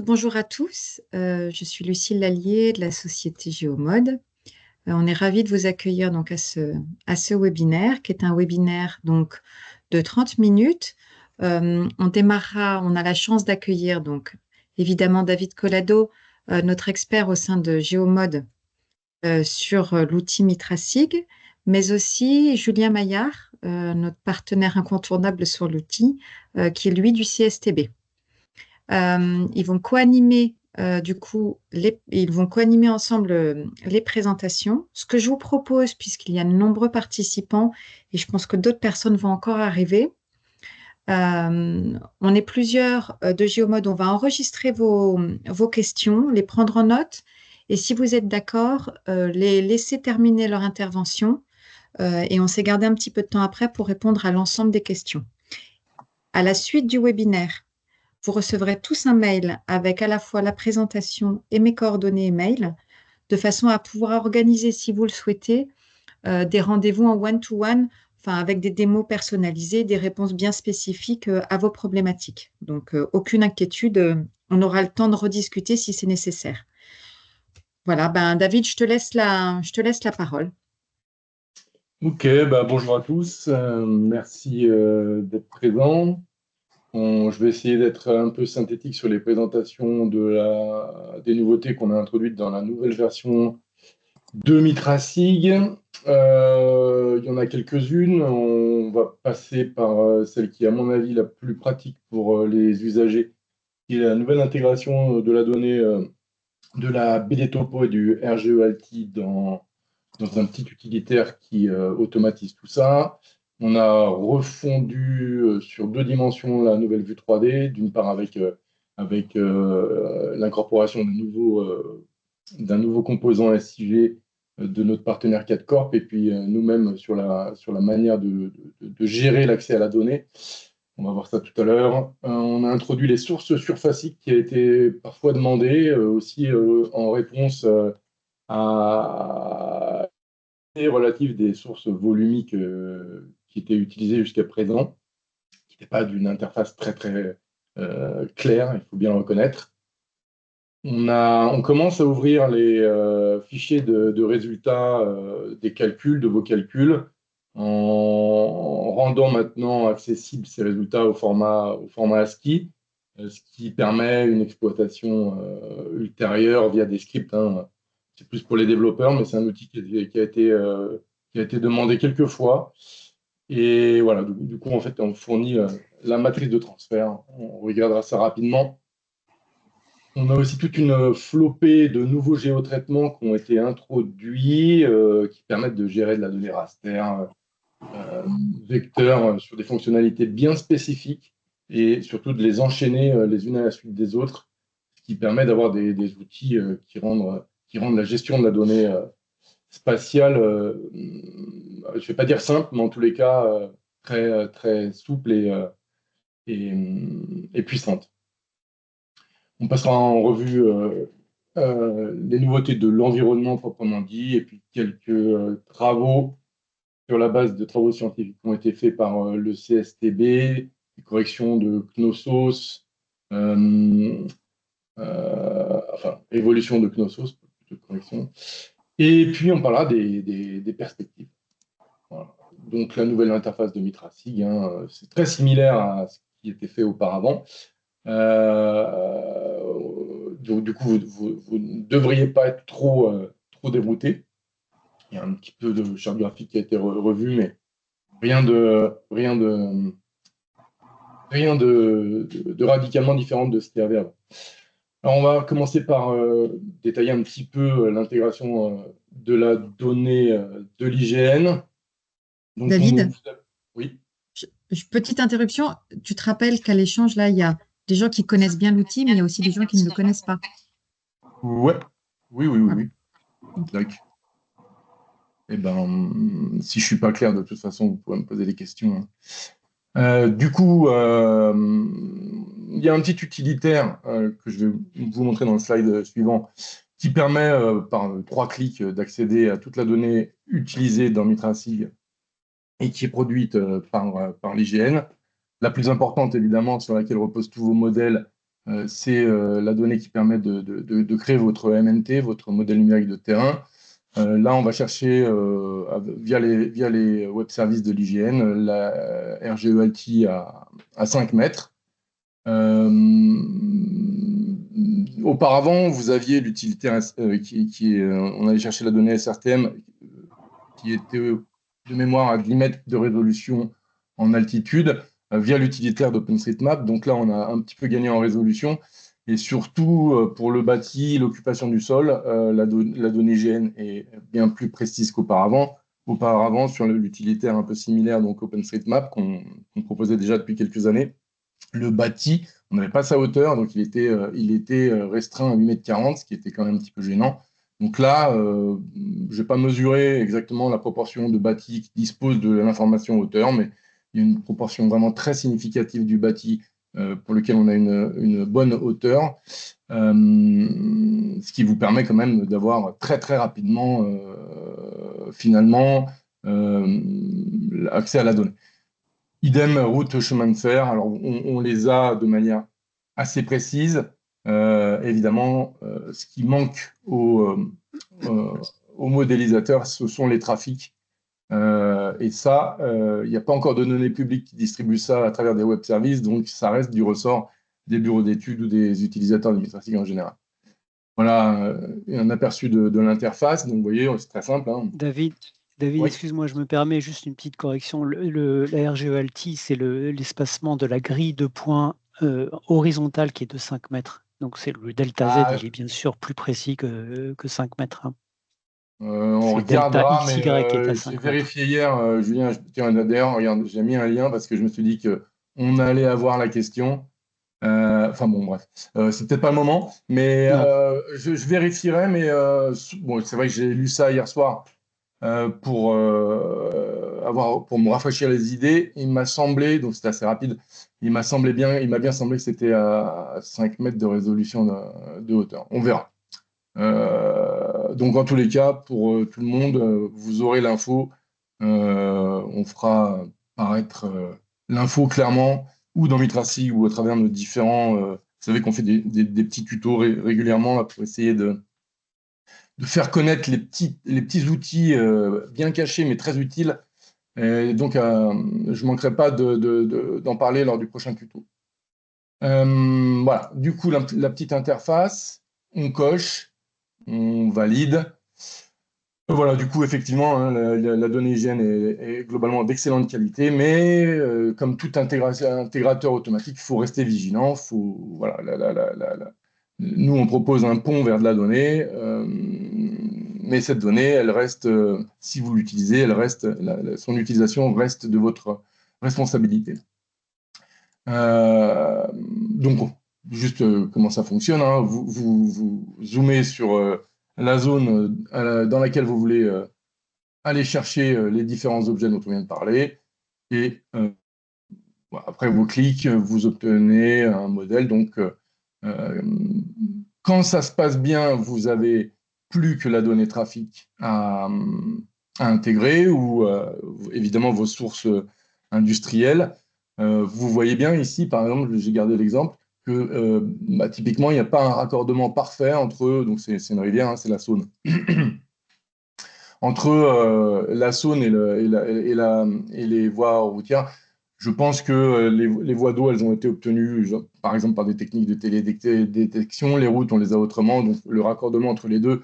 Bonjour à tous. Je suis Lucille Lallier de la société Géomode. On est ravis de vous accueillir donc à ce webinaire qui est un webinaire donc de 30 minutes. On a la chance d'accueillir donc évidemment David Collado, notre expert au sein de Géomode sur l'outil MitraSig, mais aussi Julien Maillard, notre partenaire incontournable sur l'outil, qui est lui du CSTB. Ils vont co-animer ils vont co-animer ensemble les présentations. Ce que je vous propose, puisqu'il y a de nombreux participants et je pense que d'autres personnes vont encore arriver, on est plusieurs de Géomode, on va enregistrer vos questions, les prendre en note et si vous êtes d'accord, les laisser terminer leur intervention et on s'est gardé un petit peu de temps après pour répondre à l'ensemble des questions. À la suite du webinaire, vous recevrez tous un mail avec à la fois la présentation et mes coordonnées email, de façon à pouvoir organiser, si vous le souhaitez, des rendez-vous en one-to-one, enfin avec des démos personnalisées, des réponses bien spécifiques à vos problématiques. Donc, aucune inquiétude, on aura le temps de rediscuter si c'est nécessaire. Voilà, David, je te laisse la parole. Ok, bonjour à tous, merci d'être présents. Je vais essayer d'être un peu synthétique sur les présentations des nouveautés qu'on a introduites dans la nouvelle version de MitraSig. Il y en a quelques-unes. On va passer par celle qui est, à mon avis, la plus pratique pour les usagers, qui est la nouvelle intégration de la donnée de la BD Topo et du RGEALTI dans un petit utilitaire qui automatise tout ça. On a refondu sur 2 dimensions la nouvelle vue 3D, d'une part avec l'incorporation d'un nouveau composant SIG de notre partenaire 4Corp, et puis nous-mêmes sur la manière de gérer l'accès à la donnée. On va voir ça tout à l'heure. On a introduit les sources surfaciques qui a été parfois demandé, aussi en réponse à relative des sources volumiques qui étaient utilisées jusqu'à présent, qui n'étaient pas d'une interface très claire, il faut bien le reconnaître. On commence à ouvrir les fichiers de résultats des calculs, de vos calculs, en rendant maintenant accessibles ces résultats au format ASCII, ce qui permet une exploitation ultérieure via des scripts, hein. C'est plus pour les développeurs, mais c'est un outil qui a été demandé quelques fois. Et voilà, du coup, en fait, on fournit la matrice de transfert. On regardera ça rapidement. On a aussi toute une flopée de nouveaux géotraitements qui ont été introduits, qui permettent de gérer de la donnée raster, vecteur, sur des fonctionnalités bien spécifiques, et surtout de les enchaîner les unes à la suite des autres, ce qui permet d'avoir des outils qui rendent la gestion de la donnée spatiale, je ne vais pas dire simple, mais en tous les cas très souple et puissante. On passera en revue les nouveautés de l'environnement proprement dit, et puis quelques travaux sur la base de travaux scientifiques qui ont été faits par le CSTB, des corrections de Knossos, évolution de Knossos, plutôt que correction. Et puis on parlera des perspectives. Voilà. Donc la nouvelle interface de MitraSig, hein, c'est très similaire à ce qui était fait auparavant. Donc, du coup, vous ne devriez pas être trop dérouté. Il y a un petit peu de charte graphique qui a été revu, mais rien de radicalement différent de ce qu'il y avait avant. Alors, on va commencer par détailler un petit peu l'intégration de la donnée de l'IGN. Donc, David, oui. petite interruption, tu te rappelles qu'à l'échange, là, il y a des gens qui connaissent bien l'outil, mais il y a aussi des gens qui ne le connaissent pas. Ouais. Oui. Voilà. D'accord. Eh ben, si je ne suis pas clair, de toute façon, vous pouvez me poser des questions. Du coup, il y a un petit utilitaire que je vais vous montrer dans le slide suivant, qui permet par 3 clics d'accéder à toute la donnée utilisée dans MitraSig et qui est produite par l'IGN. La plus importante, évidemment, sur laquelle reposent tous vos modèles, c'est la donnée qui permet de créer votre MNT, votre modèle numérique de terrain. Là, on va chercher via les web services de l'IGN la RGELT à 5 mètres. Auparavant, vous aviez l'utilitaire on allait chercher la donnée SRTM qui était de mémoire à 10 mètres de résolution en altitude via l'utilitaire d'OpenStreetMap. Donc là, on a un petit peu gagné en résolution. Et surtout, pour le bâti, l'occupation du sol, la donnée IGN est bien plus précise qu'auparavant. Auparavant, sur l'utilitaire un peu similaire, donc OpenStreetMap, qu'on proposait déjà depuis quelques années, le bâti, on n'avait pas sa hauteur, donc il était restreint à 8,40 m, ce qui était quand même un petit peu gênant. Donc là, je n'ai pas mesuré exactement la proportion de bâti qui dispose de l'information hauteur, mais il y a une proportion vraiment très significative du bâti pour lequel on a une bonne hauteur, ce qui vous permet quand même d'avoir très très rapidement finalement accès à la donnée. Idem, route, chemin de fer. Alors, on les a de manière assez précise. Évidemment, ce qui manque aux modélisateurs, ce sont les trafics. Et ça, il n'y a pas encore de données publiques qui distribuent ça à travers des web services, donc ça reste du ressort des bureaux d'études ou des utilisateurs administratifs en général. Voilà un aperçu de l'interface. Donc, vous voyez, c'est très simple. Hein. David, Oui. excuse-moi, je me permets juste une petite correction. La RGELT, c'est l'espacement de la grille de points horizontale qui est de 5 mètres. Donc, c'est le delta Z, il est bien sûr plus précis que 5 mètres. Hein. On regardera, mais j'ai vérifié hier, Julien, d'ailleurs, regarde, j'ai mis un lien parce que je me suis dit qu'on allait avoir la question. Enfin bon, bref, c'est peut-être pas le moment, mais je vérifierai, mais bon, c'est vrai que j'ai lu ça hier soir pour me rafraîchir les idées. Il m'a semblé, donc c'était assez rapide, il m'a bien semblé que c'était à 5 mètres de résolution de hauteur. On verra. Donc en tous les cas, pour tout le monde, vous aurez l'info. On fera paraître l'info clairement, ou dans Mitracy, ou à travers nos différents. Vous savez qu'on fait des petits tutos régulièrement là, pour essayer de faire connaître les petits outils bien cachés mais très utiles. Et donc, je ne manquerai pas d'en parler lors du prochain tuto. Voilà, du coup, la petite interface, on coche, on valide. Voilà, du coup, effectivement, hein, la donnée hygiène est globalement d'excellente qualité, mais comme tout intégrateur automatique, il faut rester vigilant. Voilà, nous, on propose un pont vers de la donnée, mais cette donnée, elle reste, si vous l'utilisez, son utilisation reste de votre responsabilité. Donc, juste comment ça fonctionne, hein, vous zoomez sur la zone dans laquelle vous voulez aller chercher les différents objets dont on vient de parler, et après vos clics, vous obtenez un modèle. Donc, quand ça se passe bien, vous avez plus que la donnée trafic à intégrer, ou évidemment vos sources industrielles. Vous voyez bien ici, par exemple, j'ai gardé l'exemple, que typiquement, il n'y a pas un raccordement parfait entre, donc c'est une rivière, hein, c'est la Saône, entre la Saône et les voies routières. Je pense que les voies d'eau, elles ont été obtenues, par exemple, par des techniques de télédétection. Les routes, on les a autrement. Donc, le raccordement entre les deux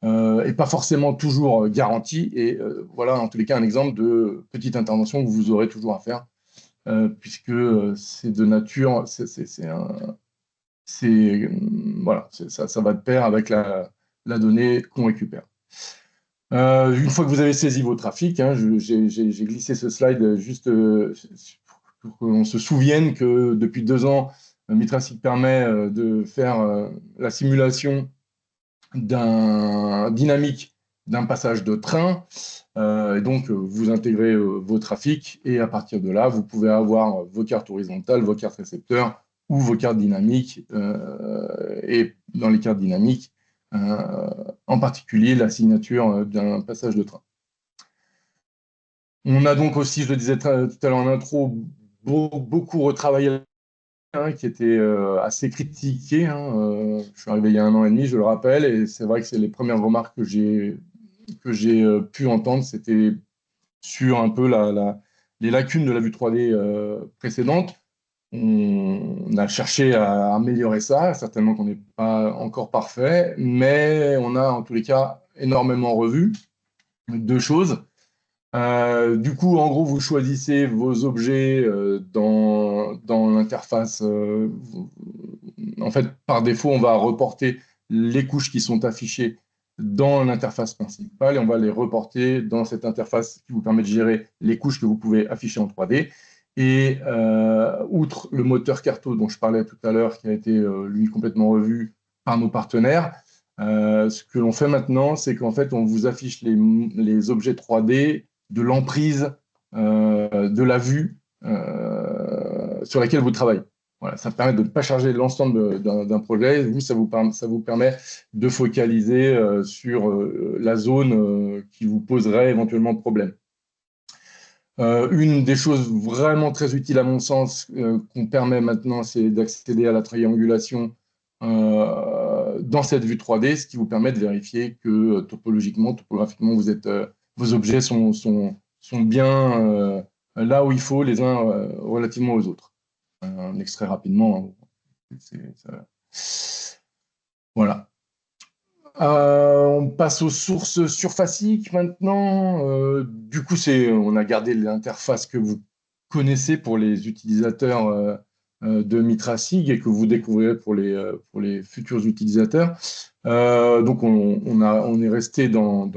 n'est pas forcément toujours garanti. Et voilà, en tous les cas, un exemple de petite intervention que vous aurez toujours à faire, puisque c'est de nature, voilà, ça va de pair avec la donnée qu'on récupère. Une fois que vous avez saisi vos trafics, hein, j'ai glissé ce slide juste pour qu'on se souvienne que depuis 2 ans, Mitracy permet de faire la simulation dynamique d'un passage de train. Et donc, vous intégrez vos trafics, et à partir de là, vous pouvez avoir vos cartes horizontales, vos cartes récepteurs ou vos cartes dynamiques. Et dans les cartes dynamiques, en particulier la signature d'un passage de train. On a donc aussi, je le disais tout à l'heure en intro, beaucoup retravaillé qui était assez critiqué. Je suis arrivé il y a 1 an et demi, je le rappelle, et c'est vrai que c'est les premières remarques que j'ai pu entendre, c'était sur un peu les lacunes de la vue 3D précédente. On a cherché à améliorer ça, certainement qu'on n'est pas encore parfait, mais on a en tous les cas énormément revu 2 choses. Du coup, en gros, vous choisissez vos objets dans l'interface. En fait, par défaut, on va reporter les couches qui sont affichées dans l'interface principale et on va les reporter dans cette interface qui vous permet de gérer les couches que vous pouvez afficher en 3D. Et outre le moteur Carto dont je parlais tout à l'heure, qui a été, lui, complètement revu par nos partenaires, ce que l'on fait maintenant, c'est qu'en fait, on vous affiche les objets 3D de l'emprise de la vue sur laquelle vous travaillez. Voilà, ça permet de ne pas charger l'ensemble d'un projet. Vous, ça vous permet de focaliser sur la zone qui vous poserait éventuellement problème. Une des choses vraiment très utiles à mon sens qu'on permet maintenant, c'est d'accéder à la triangulation dans cette vue 3D, ce qui vous permet de vérifier que topologiquement, topographiquement, vos objets sont bien là où il faut, les uns relativement aux autres. Un extrait rapidement. Voilà. On passe aux sources surfaciques maintenant. Du coup, on a gardé l'interface que vous connaissez pour les utilisateurs de MitraSig et que vous découvrirez pour les futurs utilisateurs. Donc, on est resté dans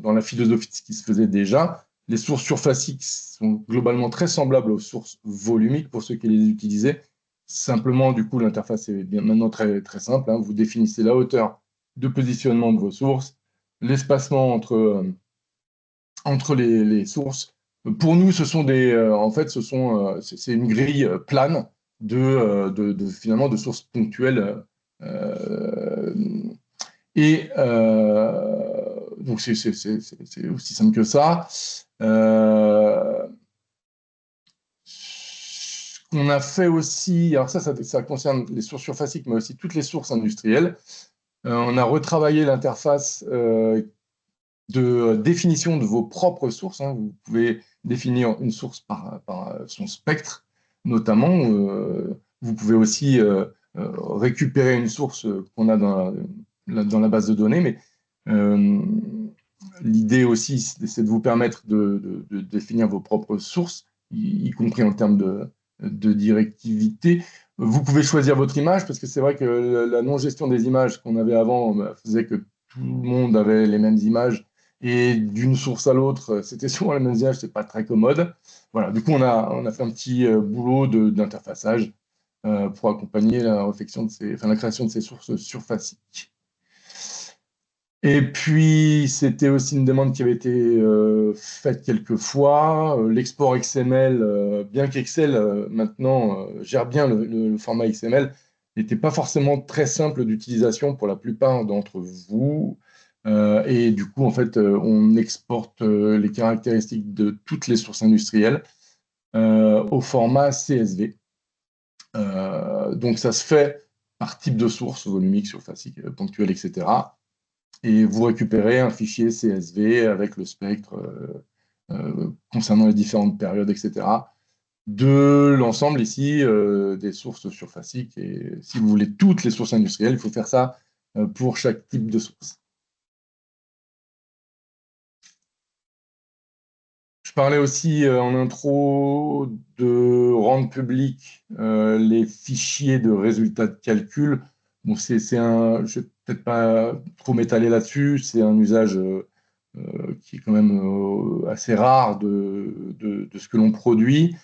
la philosophie de ce qui se faisait déjà. Les sources surfaciques sont globalement très semblables aux sources volumiques pour ceux qui les utilisaient. Simplement, du coup, l'interface est maintenant très, très simple. Vous définissez la hauteur de positionnement de vos sources, l'espacement entre les sources. Pour nous, ce sont c'est une grille plane finalement de sources ponctuelles. Donc, c'est aussi simple que ça. Ce qu'on a fait aussi, alors ça concerne les sources surfaciques, mais aussi toutes les sources industrielles. On a retravaillé l'interface de définition de vos propres sources. Vous pouvez définir une source par son spectre, notamment. Vous pouvez aussi récupérer une source qu'on a dans la base de données, mais l'idée aussi, c'est de vous permettre de définir vos propres sources, y compris en termes de directivité. Vous pouvez choisir votre image, parce que c'est vrai que la non-gestion des images qu'on avait avant faisait que tout le monde avait les mêmes images, et d'une source à l'autre, c'était souvent les mêmes images, c'est pas très commode. Voilà, du coup, on a fait un petit boulot d'interfaçage pour accompagner la réflexion la création de ces sources surfaciques. Et puis, c'était aussi une demande qui avait été faite quelques fois. L'export XML, bien qu'Excel maintenant gère bien le format XML, n'était pas forcément très simple d'utilisation pour la plupart d'entre vous. Et du coup, en fait, on exporte les caractéristiques de toutes les sources industrielles au format CSV. Donc, ça se fait par type de source, volumique, surfacique, ponctuelle, etc. Et vous récupérez un fichier CSV avec le spectre concernant les différentes périodes, etc. de l'ensemble ici des sources surfaciques. Et si vous voulez toutes les sources industrielles, il faut faire ça pour chaque type de source. Je parlais aussi en intro de rendre public les fichiers de résultats de calcul. Bon, je ne vais peut-être pas trop m'étaler là-dessus, c'est un usage qui est quand même assez rare de ce que l'on produit.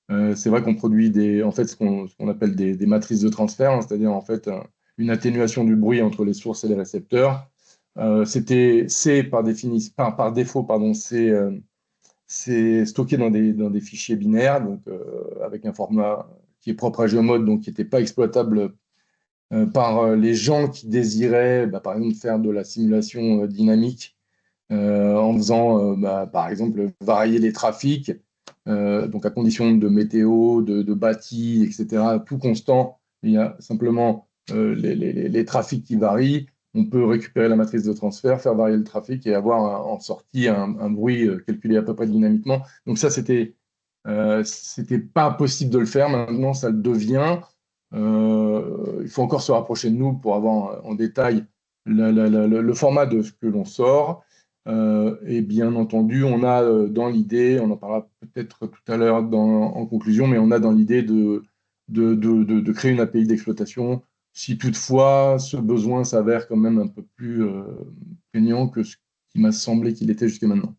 C'est vrai qu'on produit ce qu'on appelle des matrices de transfert, c'est-à-dire en fait une atténuation du bruit entre les sources et les récepteurs. Par défaut, c'est stocké dans des fichiers binaires, donc avec un format qui est propre à Geomod, donc qui n'était pas exploitable par les gens qui désiraient, par exemple, faire de la simulation dynamique en faisant, par exemple, varier les trafics. donc à condition de météo, de bâti, etc., tout constant, il y a simplement les trafics qui varient. On peut récupérer la matrice de transfert, faire varier le trafic et avoir en sortie un bruit calculé à peu près dynamiquement. Donc ça, c'était pas possible de le faire. Maintenant, ça le devient. Il faut encore se rapprocher de nous pour avoir en détail le format de ce que l'on sort. Et bien entendu, on a dans l'idée, on en parlera peut-être tout à l'heure en conclusion, mais on a dans l'idée de créer une API d'exploitation si toutefois ce besoin s'avère quand même un peu plus prégnant que ce qui m'a semblé qu'il était jusqu'à maintenant.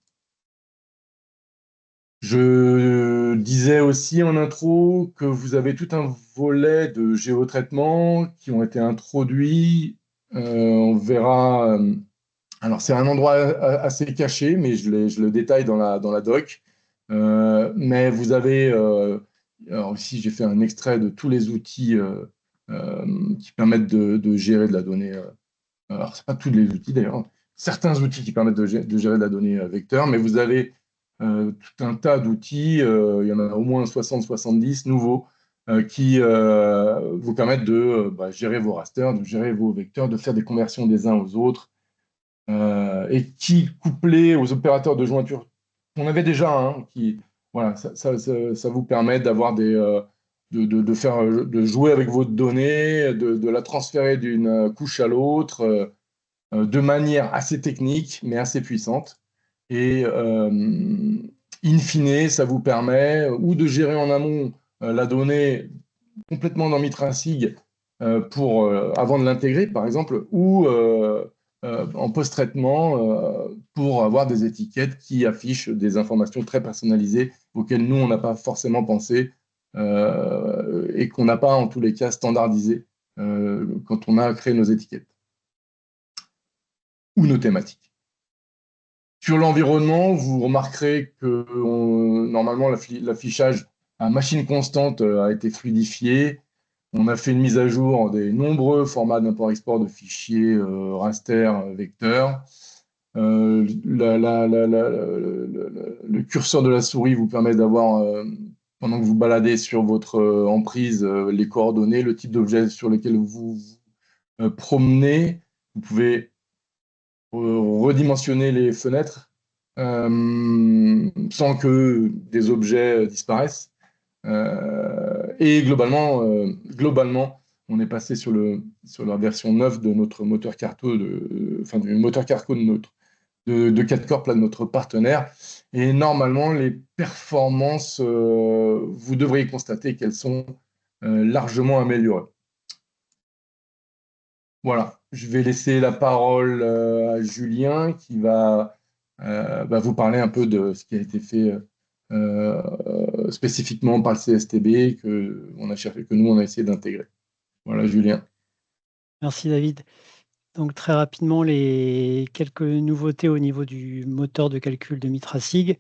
Je disais aussi en intro que vous avez tout un volet de géotraitement qui ont été introduits. On verra. Alors, c'est un endroit assez caché, mais je le détaille dans la doc. Mais vous avez. Alors, ici, j'ai fait un extrait de tous les outils qui permettent de gérer de la donnée. Alors, ce pas tous les outils d'ailleurs. Certains outils qui permettent de gérer de la donnée vecteur, mais vous avez tout un tas d'outils, il y en a au moins 60-70 nouveaux, qui vous permettent de gérer vos rasters, de gérer vos vecteurs, de faire des conversions des uns aux autres, et qui, couplés aux opérateurs de jointure qu'on avait déjà, hein, voilà, ça vous permet d'avoir de jouer avec votre donnée, de la transférer d'une couche à l'autre, de manière assez technique, mais assez puissante. Et in fine, ça vous permet ou de gérer en amont la donnée complètement dans MitraSig avant de l'intégrer, par exemple, ou en post-traitement pour avoir des étiquettes qui affichent des informations très personnalisées auxquelles nous, on n'a pas forcément pensé et qu'on n'a pas, en tous les cas, standardisé quand on a créé nos étiquettes ou nos thématiques. Sur l'environnement, vous remarquerez que normalement, l'affichage à machine constante a été fluidifié. On a fait une mise à jour des nombreux formats d'import-export de fichiers raster, vecteurs. Le curseur de la souris vous permet d'avoir, pendant que vous baladez sur votre emprise, les coordonnées, le type d'objet sur lequel vous promenez. Vous pouvez redimensionner les fenêtres sans que des objets disparaissent. Et globalement, on est passé sur la version 9 de notre moteur Carto, du moteur Carco de 4 corps là, de notre partenaire. Et normalement, les performances, vous devriez constater qu'elles sont largement améliorées. Voilà, je vais laisser la parole à Julien qui va vous parler un peu de ce qui a été fait spécifiquement par le CSTB que nous, on a essayé d'intégrer. Voilà, Julien. Merci David. Donc très rapidement, les quelques nouveautés au niveau du moteur de calcul de MitraSig.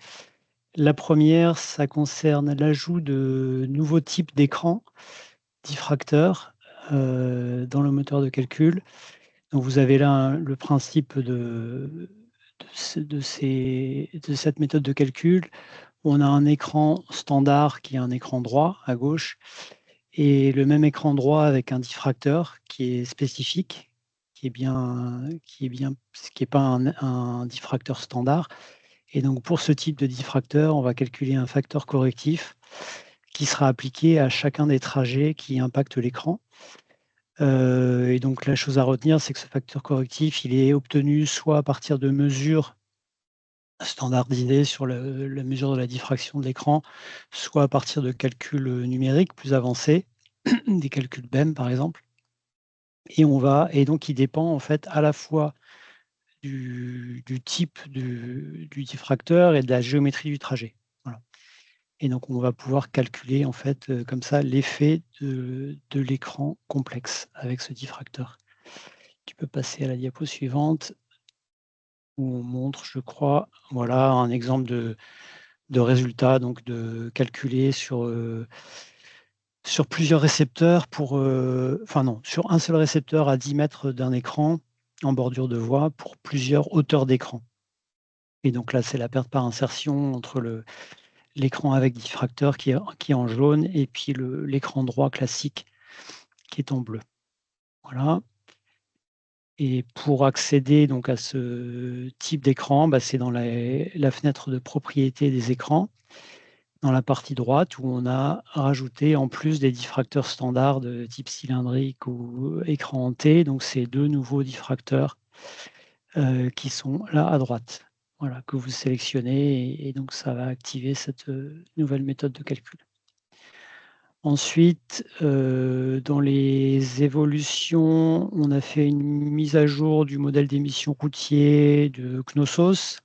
La première, ça concerne l'ajout de nouveaux types d'écrans diffracteurs dans le moteur de calcul. Donc vous avez là le principe de cette méthode de calcul. On a un écran standard qui est un écran droit à gauche et le même écran droit avec un diffracteur qui est spécifique, qui est pas un diffracteur standard. Et donc pour ce type de diffracteur, on va calculer un facteur correctif qui sera appliqué à chacun des trajets qui impactent l'écran. Et donc la chose à retenir, c'est que ce facteur correctif, il est obtenu soit à partir de mesures standardisées sur la mesure de la diffraction de l'écran, soit à partir de calculs numériques plus avancés, des calculs BEM par exemple. Et donc il dépend en fait à la fois du type du diffracteur et de la géométrie du trajet. Voilà. Et donc on va pouvoir calculer en fait comme ça l'effet de l'écran complexe avec ce diffracteur. Tu peux passer à la diapo suivante où on montre, je crois, voilà un exemple de résultat, donc de calculer sur plusieurs récepteurs sur un seul récepteur à 10 mètres d'un écran en bordure de voie pour plusieurs hauteurs d'écran. Et donc là, c'est la perte par insertion entre l'écran avec diffracteur qui est en jaune, et puis l'écran droit classique qui est en bleu. Voilà. Et pour accéder donc à ce type d'écran, c'est dans la fenêtre de propriété des écrans, dans la partie droite, où on a rajouté en plus des diffracteurs standards de type cylindrique ou écran en T, donc ces 2 nouveaux diffracteurs qui sont là à droite, voilà, que vous sélectionnez, et donc ça va activer cette nouvelle méthode de calcul. Ensuite, dans les évolutions, on a fait une mise à jour du modèle d'émission routier de Knossos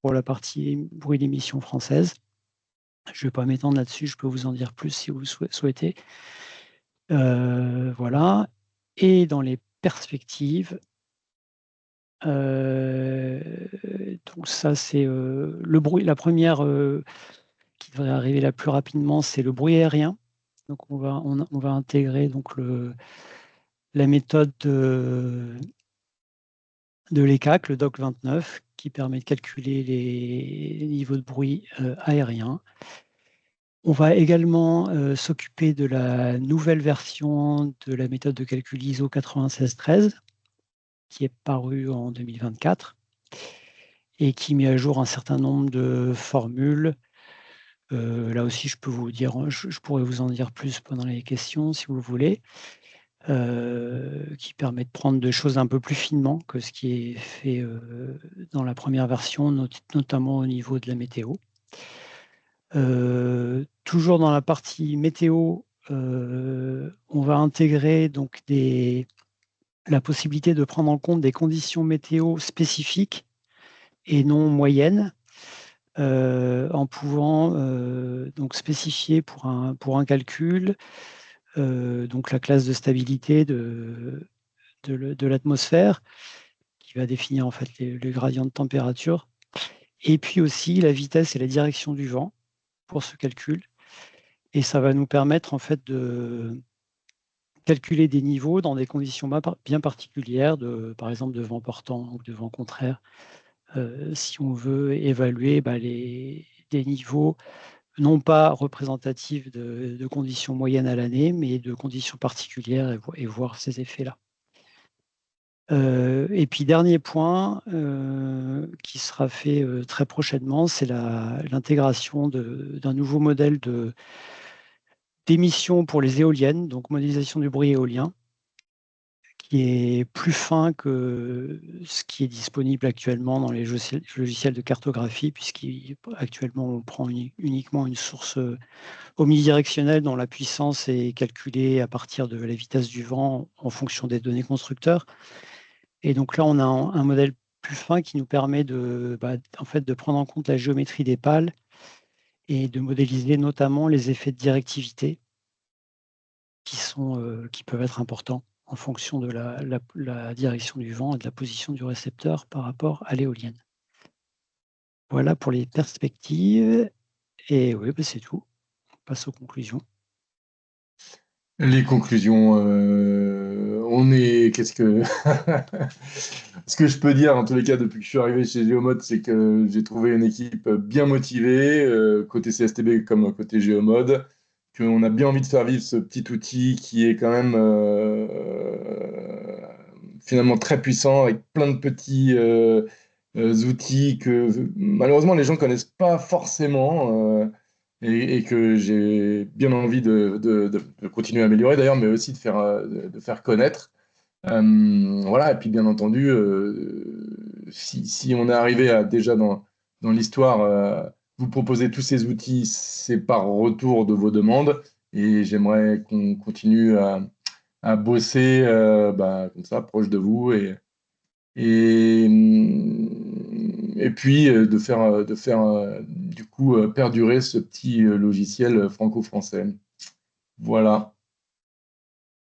pour la partie bruit d'émission française. Je ne vais pas m'étendre là-dessus, je peux vous en dire plus si vous souhaitez. Voilà. Et dans les perspectives, donc ça c'est le bruit. La première qui devrait arriver la plus rapidement, c'est le bruit aérien. Donc on va intégrer donc la méthode de l'ECAC, le DOC 29, qui permet de calculer les niveaux de bruit aérien. On va également s'occuper de la nouvelle version de la méthode de calcul ISO 9613, qui est parue en 2024 et qui met à jour un certain nombre de formules. Là aussi, je pourrais vous en dire plus pendant les questions, si vous voulez, qui permet de prendre des choses un peu plus finement que ce qui est fait dans la première version, notamment au niveau de la météo. Toujours dans la partie météo, on va intégrer donc la possibilité de prendre en compte des conditions météo spécifiques et non moyennes, en pouvant donc spécifier pour un calcul donc la classe de stabilité de l'atmosphère, qui va définir en fait le gradient de température, et puis aussi la vitesse et la direction du vent pour ce calcul. Et ça va nous permettre en fait de calculer des niveaux dans des conditions bien particulières, par exemple de vent portant ou de vent contraire, si on veut évaluer des niveaux non pas représentatifs de conditions moyennes à l'année, mais de conditions particulières, et voir ces effets-là. Et puis dernier point qui sera fait très prochainement, c'est l'intégration d'un nouveau modèle d'émission pour les éoliennes, donc modélisation du bruit éolien, qui est plus fin que ce qui est disponible actuellement dans les logiciels de cartographie, puisqu'actuellement on prend uniquement une source omnidirectionnelle dont la puissance est calculée à partir de la vitesse du vent en fonction des données constructeurs. Et donc là, on a un modèle plus fin qui nous permet en fait, de prendre en compte la géométrie des pales et de modéliser notamment les effets de directivité qui peuvent être importants en fonction de la direction du vent et de la position du récepteur par rapport à l'éolienne. Voilà pour les perspectives. Et oui, c'est tout. On passe aux conclusions. Les conclusions, qu'est-ce que ce que je peux dire en tous les cas depuis que je suis arrivé chez Geomod, c'est que j'ai trouvé une équipe bien motivée, côté CSTB comme côté Geomod, qu'on a bien envie de faire vivre ce petit outil qui est quand même finalement très puissant, avec plein de petits outils que malheureusement les gens connaissent pas forcément. Et que j'ai bien envie de continuer à améliorer d'ailleurs, mais aussi de faire connaître. Voilà, et puis bien entendu, si on est arrivé déjà dans l'histoire, vous proposer tous ces outils, c'est par retour de vos demandes, et j'aimerais qu'on continue à bosser comme ça, proche de vous, et, et puis de faire du coup perdurer ce petit logiciel franco-français. Voilà.